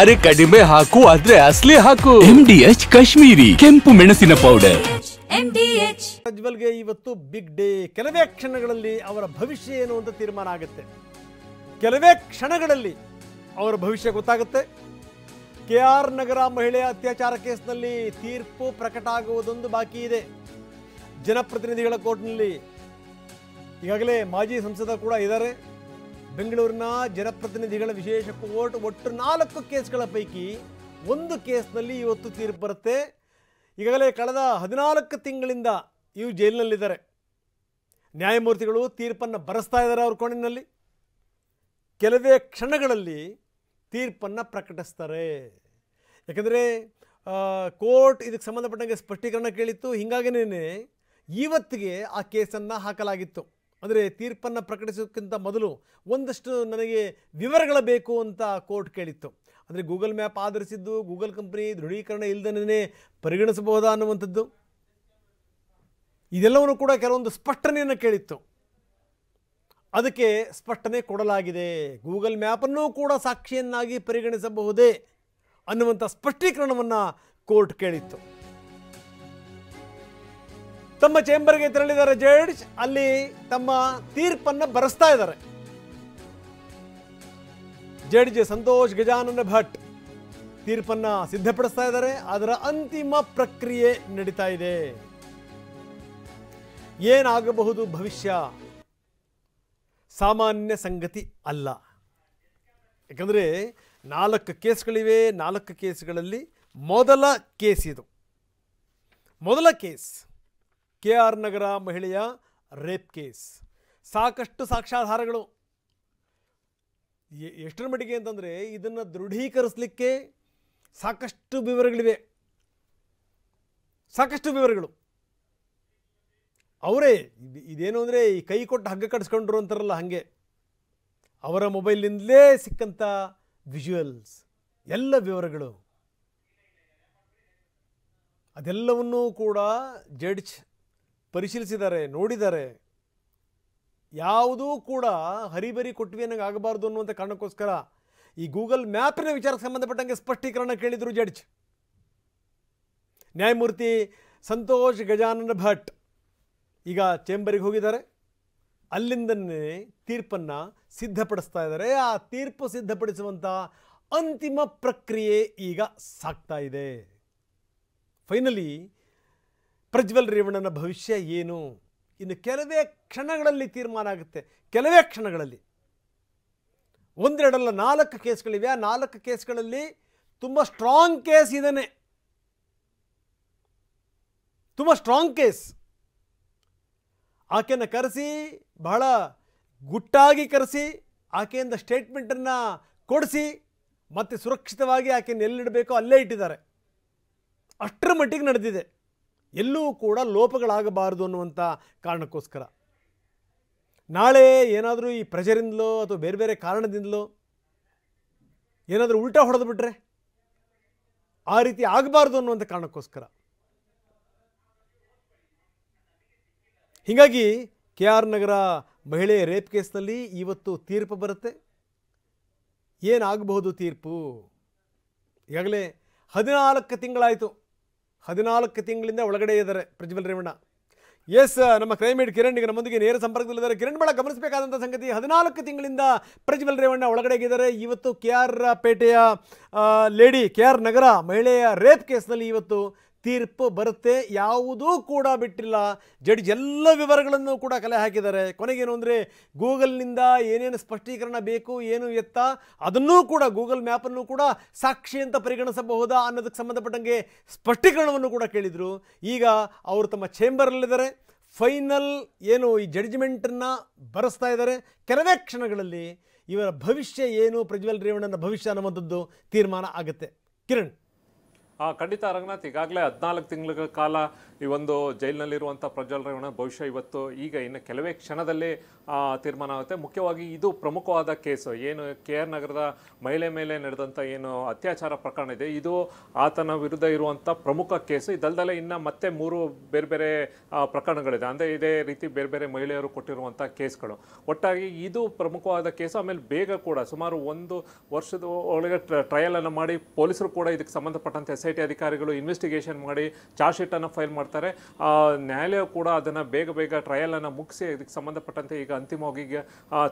ಅರೆ ಕಡಿಮೆ ಹಾಕು ಆದ್ರೆ ಅಸಲಿ ಹಾಕು. MDH ಕಾಶ್ಮೀರಿ ಕೆಂಪು ಮೆಣಸಿನ ಪೌಡರ್. MDH ಪ್ರಜ್ವಲ್ಗೆ ಇವತ್ತು ಬಿಗ್ ಡೇ. ಕೆಲವೇ ಕ್ಷಣಗಳಲ್ಲಿ ಅವರ ಭವಿಷ್ಯ ಏನು ಅಂತ ತೀರ್ಮಾನ ಆಗುತ್ತೆ. ಕೆಲವೇ ಕ್ಷಣಗಳಲ್ಲಿ ಅವರ ಭವಿಷ್ಯ ಗೊತ್ತಾಗುತ್ತೆ. KR ನಗರ ಮಹಿಳೆಯ ಅತ್ಯಾಚಾರ ಕೇಸ್ನಲ್ಲಿ ತೀರ್ಪು ಪ್ರಕಟ ಆಗುವುದೊಂದು ಬಾಕಿ ಇದೆ. ಜನಪ್ರತಿನಿಧಿಗಳ ಕೋರ್ಟ್ನಲ್ಲಿ ಈಗಾಗಲೇ ಮಾಜಿ ಸಂಸದ ಕೂಡ ಇದ್ದಾರೆ. ಬೆಂಗಳೂರಿನ ಜನಪ್ರತಿನಿಧಿಗಳ ವಿಶೇಷ ಕೋರ್ಟ್ ಒಟ್ಟು 4 ಕೇಸ್ಗಳ ಪೈಕಿ ಒಂದು ಕೇಸ್ನಲ್ಲಿ ಇವತ್ತು ತೀರ್ಪು ಬರುತ್ತೆ. ಈಗಾಗಲೇ ಕಳೆದ 14 ತಿಂಗಳಿಂದ ಇವರು ಜೈಲಿನಲ್ಲಿದ್ದಾರೆ. ನ್ಯಾಯಮೂರ್ತಿಗಳು ತೀರ್ಪನ್ನು ಬರೆಸ್ತಾ ಇದ್ದಾರೆ ಅವ್ರ ಕೋಣೆಯಲ್ಲಿ. ಕೆಲವೇ ಕ್ಷಣಗಳಲ್ಲಿ ತೀರ್ಪನ್ನು ಪ್ರಕಟಿಸ್ತಾರೆ. ಯಾಕಂದರೆ ಕೋರ್ಟ್ ಇದಕ್ಕೆ ಸಂಬಂಧಪಟ್ಟಂಗೆ ಸ್ಪಷ್ಟೀಕರಣ ಕೇಳಿತ್ತು. ಹೀಗಾಗಿನೇ ಇವತ್ತಿಗೆ ಆ ಕೇಸನ್ನು ಹಾಕಲಾಗಿತ್ತು. ಅಂದರೆ ತೀರ್ಪನ್ನು ಪ್ರಕಟಿಸೋಕ್ಕಿಂತ ಮೊದಲು ಒಂದಷ್ಟು ನನಗೆ ವಿವರಗಳ ಬೇಕು ಅಂತ ಕೋರ್ಟ್ ಕೇಳಿತ್ತು. ಅಂದರೆ ಗೂಗಲ್ ಮ್ಯಾಪ್ ಆಧರಿಸಿದ್ದು ಗೂಗಲ್ ಕಂಪ್ನಿ ದೃಢೀಕರಣ ಇಲ್ಲದೇ ಪರಿಗಣಿಸಬಹುದಾ ಅನ್ನುವಂಥದ್ದು, ಇದೆಲ್ಲವನ್ನೂ ಕೂಡ ಕೆಲವೊಂದು ಸ್ಪಷ್ಟನೆಯನ್ನು ಕೇಳಿತ್ತು. ಅದಕ್ಕೆ ಸ್ಪಷ್ಟನೆ ಕೊಡಲಾಗಿದೆ. ಗೂಗಲ್ ಮ್ಯಾಪನ್ನು ಕೂಡ ಸಾಕ್ಷಿಯನ್ನಾಗಿ ಪರಿಗಣಿಸಬಹುದೇ ಅನ್ನುವಂಥ ಸ್ಪಷ್ಟೀಕರಣವನ್ನು ಕೋರ್ಟ್ ಕೇಳಿತ್ತು. ತಮ್ಮ ಚೇಂಬರ್ಗೆ ತೆರಳಿದ್ದಾರೆ ಜಡ್ಜ್. ಅಲ್ಲಿ ತಮ್ಮ ತೀರ್ಪನ್ನು ಬರೆಸ್ತಾ ಇದ್ದಾರೆ. ಜಡ್ಜ್ ಸಂತೋಷ್ ಗಜಾನನ ಭಟ್ ತೀರ್ಪನ್ನು ಸಿದ್ಧಪಡಿಸ್ತಾ ಇದ್ದಾರೆ. ಅದರ ಅಂತಿಮ ಪ್ರಕ್ರಿಯೆ ನಡೀತಾ ಇದೆ. ಏನಾಗಬಹುದು ಭವಿಷ್ಯ ಸಾಮಾನ್ಯ ಸಂಗತಿ ಅಲ್ಲ. ಯಾಕಂದರೆ 4 ಕೇಸ್ಗಳಿವೆ. 4 ಕೇಸ್ಗಳಲ್ಲಿ ಮೊದಲ ಕೇಸ್ ಇದು. ಮೊದಲ ಕೇಸ್ KR ನಗರ ಮಹಿಳೆಯ ರೇಪ್ ಕೇಸ್. ಸಾಕಷ್ಟು ಸಾಕ್ಷ್ಯಾಧಾರಗಳು. ಎಷ್ಟರ ಮಟ್ಟಿಗೆ ಅಂತಂದರೆ ಇದನ್ನು ದೃಢೀಕರಿಸಲಿಕ್ಕೆ ಸಾಕಷ್ಟು ವಿವರಗಳಿವೆ. ಸಾಕಷ್ಟು ವಿವರಗಳು ಅವರೇ ಇದೇನು ಅಂದರೆ ಈ ಕೈ ಕೊಟ್ಟು ಹಗ್ಗ ಕಟ್ಸ್ಕೊಂಡ್ರು ಅಂತಾರಲ್ಲ, ಹಾಗೆ ಅವರ ಮೊಬೈಲ್ನಿಂದಲೇ ಸಿಕ್ಕಂಥ ವಿಜುವಲ್ಸ್ ಎಲ್ಲ ವಿವರಗಳು ಅದೆಲ್ಲವನ್ನೂ ಕೂಡ ಜಡ್ಜ್ ಪರಿಶೀಲಿಸಿದ್ದಾರೆ, ನೋಡಿದ್ದಾರೆ. ಯಾವುದೂ ಕೂಡ ಹರಿಬರಿ ಕೊಟ್ವಿ ಅನ್ನಂಗೆ ಆಗಬಾರ್ದು ಅನ್ನುವಂಥ ಕಾರಣಕ್ಕೋಸ್ಕರ ಈ ಗೂಗಲ್ ಮ್ಯಾಪಿನ ವಿಚಾರಕ್ಕೆ ಸಂಬಂಧಪಟ್ಟಂಗೆ ಸ್ಪಷ್ಟೀಕರಣ ಕೇಳಿದರು ಜಡ್ಜ್. ನ್ಯಾಯಮೂರ್ತಿ ಸಂತೋಷ್ ಗಜಾನನ ಭಟ್ ಈಗ ಚೇಂಬರಿಗೆ ಹೋಗಿದ್ದಾರೆ. ಅಲ್ಲಿಂದನೇ ತೀರ್ಪನ್ನು ಸಿದ್ಧಪಡಿಸ್ತಾ ಇದ್ದಾರೆ. ಆ ತೀರ್ಪು ಸಿದ್ಧಪಡಿಸುವಂಥ ಅಂತಿಮ ಪ್ರಕ್ರಿಯೆ ಈಗ ಸಾಗ್ತಾ ಇದೆ. ಫೈನಲಿ ಪ್ರಜ್ವಲ್ ರೇವಣ್ಣನ ಭವಿಷ್ಯ ಏನು ಇನ್ನು ಕೆಲವೇ ಕ್ಷಣಗಳಲ್ಲಿ ತೀರ್ಮಾನ ಆಗುತ್ತೆ. ಕೆಲವೇ ಕ್ಷಣಗಳಲ್ಲಿ. ಒಂದೆರಡಲ್ಲ 4 ಕೇಸ್ಗಳಿವೆ. ಆ 4 ಕೇಸ್ಗಳಲ್ಲಿ ತುಂಬ ಸ್ಟ್ರಾಂಗ್ ಕೇಸ್ ಇದೇನೆ. ತುಂಬ ಸ್ಟ್ರಾಂಗ್ ಕೇಸ್. ಆಕೆಯನ್ನು ಕರೆಸಿ, ಬಹಳ ಗುಟ್ಟಾಗಿ ಕರೆಸಿ, ಆಕೆಯಿಂದ ಸ್ಟೇಟ್ಮೆಂಟನ್ನು ಕೊಡಿಸಿ ಮತ್ತು ಸುರಕ್ಷಿತವಾಗಿ ಆಕೆಯನ್ನು ಎಲ್ಲಿಡಬೇಕೋ ಅಲ್ಲೇ ಇಟ್ಟಿದ್ದಾರೆ. ಅಷ್ಟರ ಮಟ್ಟಿಗೆ ನಡೆದಿದೆ. ಎಲ್ಲೂ ಕೂಡ ಲೋಪಗಳಾಗಬಾರದು ಅನ್ನುವಂಥ ಕಾರಣಕ್ಕೋಸ್ಕರ. ನಾಳೆ ಏನಾದರೂ ಈ ಪ್ರೆಷರಿಂದಲೋ ಅಥವಾ ಬೇರೆ ಬೇರೆ ಕಾರಣದಿಂದಲೋ ಏನಾದರೂ ಉಲ್ಟಾ ಹೊಡೆದು ಬಿಟ್ರೆ ಆ ರೀತಿ ಆಗಬಾರ್ದು ಅನ್ನುವಂಥ ಕಾರಣಕ್ಕೋಸ್ಕರ. ಹೀಗಾಗಿ KR ನಗರ ಮಹಿಳೆ ರೇಪ್ ಕೇಸ್ನಲ್ಲಿ ಇವತ್ತು ತೀರ್ಪು ಬರುತ್ತೆ. ಏನಾಗಬಹುದು ತೀರ್ಪು? ಈಗಾಗಲೇ 14 ತಿಂಗಳಾಯಿತು. 14 ತಿಂಗಳಿಂದ ಒಳಗಡೆ ಇದ್ದಾರೆ ಪ್ರಜ್ವಲ್ ರೇವಣ್ಣ. ಎಸ್, ನಮ್ಮ ಕ್ರೈಮ್ ಹೆಡ್ ಕಿರಣ್ ಈಗ ನಮ್ಮೊಂದಿಗೆ ನೇರ ಸಂಪರ್ಕದಲ್ಲಿದ್ದಾರೆ. ಕಿರಣ್, ಬಹಳ ಗಮನಿಸಬೇಕಾದಂಥ ಸಂಗತಿ, 14 ತಿಂಗಳಿಂದ ಪ್ರಜ್ವಲ್ ರೇವಣ್ಣ ಒಳಗಡೆಗಿದ್ದಾರೆ. ಇವತ್ತು KR ಪೇಟೆಯ ಲೇಡಿ KR ನಗರ ಮಹಿಳೆಯ ರೇಪ್ ಕೇಸ್ನಲ್ಲಿ ಇವತ್ತು ತೀರ್ಪು ಬರುತ್ತೆ. ಯಾವುದೂ ಕೂಡ ಬಿಟ್ಟಿಲ್ಲ. ಜಡ್ಜ್ ಎಲ್ಲ ವಿವರಗಳನ್ನು ಕೂಡ ಕಲೆ ಹಾಕಿದ್ದಾರೆ. ಕೊನೆಗೇನು ಅಂದರೆ ಗೂಗಲ್ನಿಂದ ಏನೇನು ಸ್ಪಷ್ಟೀಕರಣ ಬೇಕು, ಏನು ಎತ್ತ, ಅದನ್ನೂ ಕೂಡ ಗೂಗಲ್ ಮ್ಯಾಪನ್ನು ಕೂಡ ಸಾಕ್ಷಿ ಅಂತ ಪರಿಗಣಿಸಬಹುದಾ ಅನ್ನೋದಕ್ಕೆ ಸಂಬಂಧಪಟ್ಟಂಗೆ ಸ್ಪಷ್ಟೀಕರಣವನ್ನು ಕೂಡ ಕೇಳಿದರು. ಈಗ ಅವರು ತಮ್ಮ ಚೇಂಬರಲ್ಲಿದ್ದಾರೆ. ಫೈನಲ್ ಏನು ಈ ಜಡ್ಜ್ಮೆಂಟನ್ನು ಬರೆಸ್ತಾ ಇದ್ದಾರೆ. ಕೆಲವೇ ಕ್ಷಣಗಳಲ್ಲಿ ಇವರ ಭವಿಷ್ಯ ಏನು, ಪ್ರಜ್ವಲ್ ರೇವಣ್ಣನ ಭವಿಷ್ಯ ಅನ್ನುವಂಥದ್ದು ತೀರ್ಮಾನ ಆಗುತ್ತೆ. ಕಿರಣ್, ಖಂಡಿತ ರಂಗನಾಥ್, ಈಗಾಗಲೇ 14 ತಿಂಗಳ ಕಾಲ ಈ ಒಂದು ಜೈಲಿನಲ್ಲಿರುವಂಥ ಪ್ರಜ್ವಲ್ ರೇವಣ್ಣ ಬಹುಶಃ ಇವತ್ತು ಈಗ ಇನ್ನು ಕೆಲವೇ ಕ್ಷಣದಲ್ಲಿ ತೀರ್ಮಾನ ಆಗುತ್ತೆ. ಮುಖ್ಯವಾಗಿ ಇದು ಪ್ರಮುಖವಾದ ಕೇಸು, ಏನು KR ನಗರದ ಮಹಿಳೆ ಮೇಲೆ ನಡೆದಂಥ ಏನು ಅತ್ಯಾಚಾರ ಪ್ರಕರಣ ಇದೆ, ಇದು ಆತನ ವಿರುದ್ಧ ಇರುವಂಥ ಪ್ರಮುಖ ಕೇಸು. ಇದಲ್ದಲ್ಲೇ ಇನ್ನು ಮತ್ತೆ 3 ಬೇರೆ ಬೇರೆ ಪ್ರಕರಣಗಳಿದೆ, ಅಂದರೆ ಇದೇ ರೀತಿ ಬೇರೆ ಬೇರೆ ಮಹಿಳೆಯರು ಕೊಟ್ಟಿರುವಂಥ ಕೇಸ್ಗಳು. ಒಟ್ಟಾಗಿ ಇದು ಪ್ರಮುಖವಾದ ಕೇಸು. ಆಮೇಲೆ ಬೇಗ ಕೂಡ ಸುಮಾರು 1 ವರ್ಷದ ಒಳಗೆ ಟ್ರಯಲನ್ನು ಮಾಡಿ ಪೊಲೀಸರು ಕೂಡ ಇದಕ್ಕೆ ಸಂಬಂಧಪಟ್ಟಂತೆ SIT ಅಧಿಕಾರಿಗಳು ಇನ್ವೆಸ್ಟಿಗೇಷನ್ ಮಾಡಿ ಚಾರ್ಜ್ ಶೀಟನ್ನು ಫೈಲ್ ಮಾಡ್ತಾರೆ. ನ್ಯಾಯಾಲಯ ಕೂಡ ಅದನ್ನು ಬೇಗ ಟ್ರಯಲನ್ನು ಮುಗಿಸಿ ಇದಕ್ಕೆ ಸಂಬಂಧಪಟ್ಟಂತೆ ಈಗ ಅಂತಿಮವಾಗಿ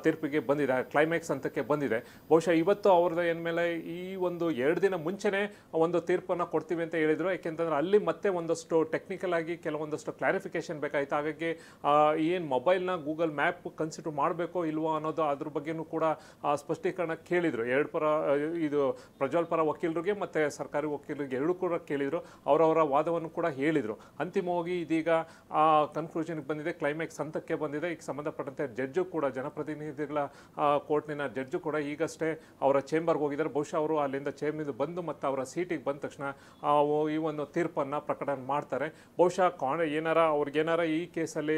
ತೀರ್ಪಿಗೆ ಬಂದಿದೆ, ಕ್ಲೈಮ್ಯಾಕ್ಸ್ ಹಂತಕ್ಕೆ ಬಂದಿದೆ. ಬಹುಶಃ ಇವತ್ತು ಅವ್ರದ್ದು ಏನ್ಮೇಲೆ ಈ ಒಂದು 2 ದಿನ ಮುಂಚೆನೇ ಒಂದು ತೀರ್ಪನ್ನು ಕೊಡ್ತೀವಿ ಅಂತ ಹೇಳಿದರು. ಯಾಕೆಂತಂದ್ರೆ ಅಲ್ಲಿ ಮತ್ತೆ ಒಂದಷ್ಟು ಟೆಕ್ನಿಕಲ್ ಆಗಿ ಕೆಲವೊಂದಷ್ಟು ಕ್ಲಾರಿಫಿಕೇಶನ್ ಬೇಕಾಯಿತು. ಹಾಗಾಗಿ ಏನು ಮೊಬೈಲ್ನ ಗೂಗಲ್ ಮ್ಯಾಪ್ ಕನ್ಸಿಡರ್ ಮಾಡಬೇಕೋ ಇಲ್ವೋ ಅನ್ನೋದು ಅದ್ರ ಬಗ್ಗೆನೂ ಕೂಡ ಸ್ಪಷ್ಟೀಕರಣ ಕೇಳಿದರು. ಇದು ಪ್ರಜ್ವಲ್ ಪರ ವಕೀಲರಿಗೆ ಮತ್ತು ಸರ್ಕಾರಿ ವಕೀಲರಿಗೆ ಎರಡೂ ಕೂಡ ಕೇಳಿದರು. ಅವರವರ ವಾದವನ್ನು ಕೂಡ ಹೇಳಿದರು. ಅಂತಿಮವಾಗಿ ಇದೀಗ ಕನ್ಕ್ಲೂಷನ್ಗೆ ಬಂದಿದೆ, ಕ್ಲೈಮ್ಯಾಕ್ಸ್ ಹಂತಕ್ಕೆ ಬಂದಿದೆ. ಈಗ ಸಂಬಂಧಪಟ್ಟಂತೆ ಜಡ್ಜು ಕೂಡ, ಜನಪ್ರತಿನಿಧಿಗಳ ಕೋರ್ಟ್ನಿನ ಜಡ್ಜು ಕೂಡ ಈಗಷ್ಟೇ ಅವರ ಚೇಂಬರ್ಗೆ ಹೋಗಿದ್ದಾರೆ. ಬಹುಶಃ ಅವರು ಅಲ್ಲಿಂದ ಚೇಂಬರ್ನಿಂದ ಬಂದು ಮತ್ತು ಅವರ ಸೀಟಿಗೆ ಬಂದ ತಕ್ಷಣ ಈ ಒಂದು ತೀರ್ಪನ್ನು ಪ್ರಕಟಣೆ ಮಾಡ್ತಾರೆ. ಬಹುಶಃ ಅವ್ರಿಗೇನಾರ ಈ ಕೇಸಲ್ಲಿ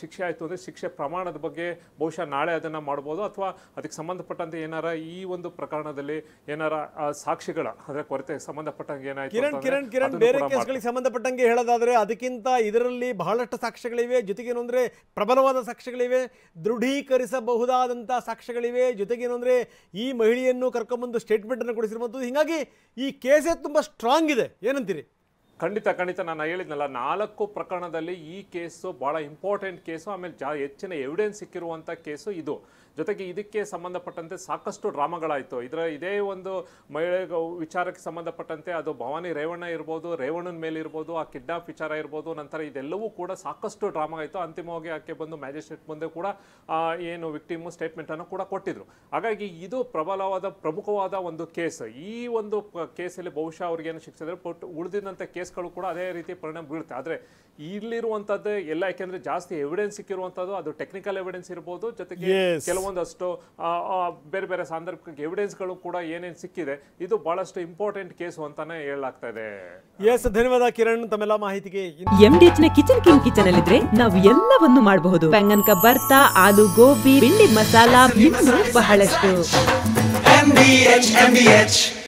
ಶಿಕ್ಷೆ ಆಯಿತು ಅಂದರೆ ಶಿಕ್ಷೆ ಪ್ರಮಾಣದ ಬಗ್ಗೆ ಬಹುಶಃ ನಾಳೆ ಅದನ್ನು ಮಾಡ್ಬೋದು, ಅಥವಾ ಅದಕ್ಕೆ ಸಂಬಂಧಪಟ್ಟಂತೆ ಏನಾರ ಈ ಒಂದು ಪ್ರಕರಣದಲ್ಲಿ ಏನಾರ ಸಾಕ್ಷಿಗಳ ಅಂದರೆ ಕೊರತೆ ಸಂಬಂಧಪಟ್ಟಂಗೆ ಏನಾಯಿತು ಕಿರಣ್ ಬೇರೆ ಕೇಸ್ಗಳಿಗೆ ಸಂಬಂಧಪಟ್ಟಂಗೆ ಹೇಳೋದಾದ್ರೆ ಅದಕ್ಕಿಂತ ಇದರಲ್ಲಿ ಬಹಳಷ್ಟು ಸಾಕ್ಷ್ಯಗಳಿವೆ. ಜೊತೆಗೇನು ಅಂದರೆ ಪ್ರಬಲವಾದ ಸಾಕ್ಷ್ಯಗಳಿವೆ, ದೃಢೀಕರಿಸಬಹುದಾದಂಥ ಸಾಕ್ಷ್ಯಗಳಿವೆ. ಜೊತೆಗೇನು ಅಂದರೆ ಈ ಮಹಿಳೆಯನ್ನು ಕರ್ಕೊಂಡ್ಬಂದು ಸ್ಟೇಟ್ಮೆಂಟನ್ನು ಕೊಡಿಸಿರುವಂಥದ್ದು. ಹೀಗಾಗಿ ಈ ಕೇಸೇ ತುಂಬ ಸ್ಟ್ರಾಂಗ್ ಇದೆ, ಏನಂತೀರಿ? ಖಂಡಿತ ನಾನು ಹೇಳಿದ್ನಲ್ಲ, 4 ಪ್ರಕರಣದಲ್ಲಿ ಈ ಕೇಸು ಭಾಳ ಇಂಪಾರ್ಟೆಂಟ್ ಕೇಸು. ಆಮೇಲೆ ಹೆಚ್ಚಿನ ಎವಿಡೆನ್ಸ್ ಸಿಕ್ಕಿರುವಂಥ ಕೇಸು ಇದು. ಜೊತೆಗೆ ಇದಕ್ಕೆ ಸಂಬಂಧಪಟ್ಟಂತೆ ಸಾಕಷ್ಟು ಡ್ರಾಮಾಗಳಾಯಿತು. ಇದೇ ಒಂದು ಮಹಿಳೆ ವಿಚಾರಕ್ಕೆ ಸಂಬಂಧಪಟ್ಟಂತೆ ಅದು ಭವಾನಿ ರೇವಣ್ಣ ಇರ್ಬೋದು, ರೇವಣ್ಣನ ಮೇಲೆ ಇರ್ಬೋದು, ಆ ಕಿಡ್ನಾಪ್ ವಿಚಾರ ಇರ್ಬೋದು, ನಂತರ ಇದೆಲ್ಲವೂ ಕೂಡ ಸಾಕಷ್ಟು ಡ್ರಾಮಾ ಆಯಿತು. ಅಂತಿಮವಾಗಿ ಆಕೆ ಬಂದು ಮ್ಯಾಜಿಸ್ಟ್ರೇಟ್ ಮುಂದೆ ಕೂಡ ಏನು ವಿಕ್ಟಿಮು ಸ್ಟೇಟ್ಮೆಂಟನ್ನು ಕೂಡ ಕೊಟ್ಟಿದ್ರು. ಹಾಗಾಗಿ ಇದು ಪ್ರಮುಖವಾದ ಒಂದು ಕೇಸ್. ಈ ಒಂದು ಕೇಸಲ್ಲಿ ಬಹುಶಃ ಅವ್ರಿಗೇನು ಶಿಕ್ಷೆ ಉಳಿದಿದ್ದಂಥ ಕೇಸ್ಗಳು ಕೂಡ ಅದೇ ರೀತಿ ಪರಿಣಾಮ ಬೀಳುತ್ತೆ. ಆದರೆ ಇಲ್ಲಿರುವಂಥದ್ದು ಎಲ್ಲ, ಯಾಕೆಂದರೆ ಜಾಸ್ತಿ ಎವಿಡೆನ್ಸ್ ಸಿಕ್ಕಿರುವಂಥದ್ದು ಅದು ಟೆಕ್ನಿಕಲ್ ಎವಿಡೆನ್ಸ್ ಇರ್ಬೋದು, ಜೊತೆಗೆ ಕೆಲವೊಂದಷ್ಟು ಬೇರೆ ಬೇರೆ ಸಾಂದರ್ಭಿಕ ಎವಿಡೆನ್ಸ್ಗಳು ಕೂಡ ಏನೇನು ಸಿಕ್ಕಿದೆ, ಇದು ಬಹಳಷ್ಟು ಇಂಪಾರ್ಟೆಂಟ್ ಕೇಸು ಅಂತಾನೆ ಹೇಳಲಾಗ್ತಾ ಇದೆ. ಧನ್ಯವಾದ ಕಿರಣ್ ತಮ್ಮೆಲ್ಲ ಮಾಹಿತಿಗೆ. MDH ನ ಕಿಚನ್ ಅಲ್ಲಿದ್ರೆ ನಾವು ಎಲ್ಲವನ್ನು ಮಾಡಬಹುದು. ಬೆಂಗನ್ ಕಾ ಬರ್ತಾ, ಆಲೂ ಗೋಬಿ, ಭಿಂಡಿ ಮಸಾಲಾ, ಇನ್ನೂ ಬಹಳಷ್ಟು. MDH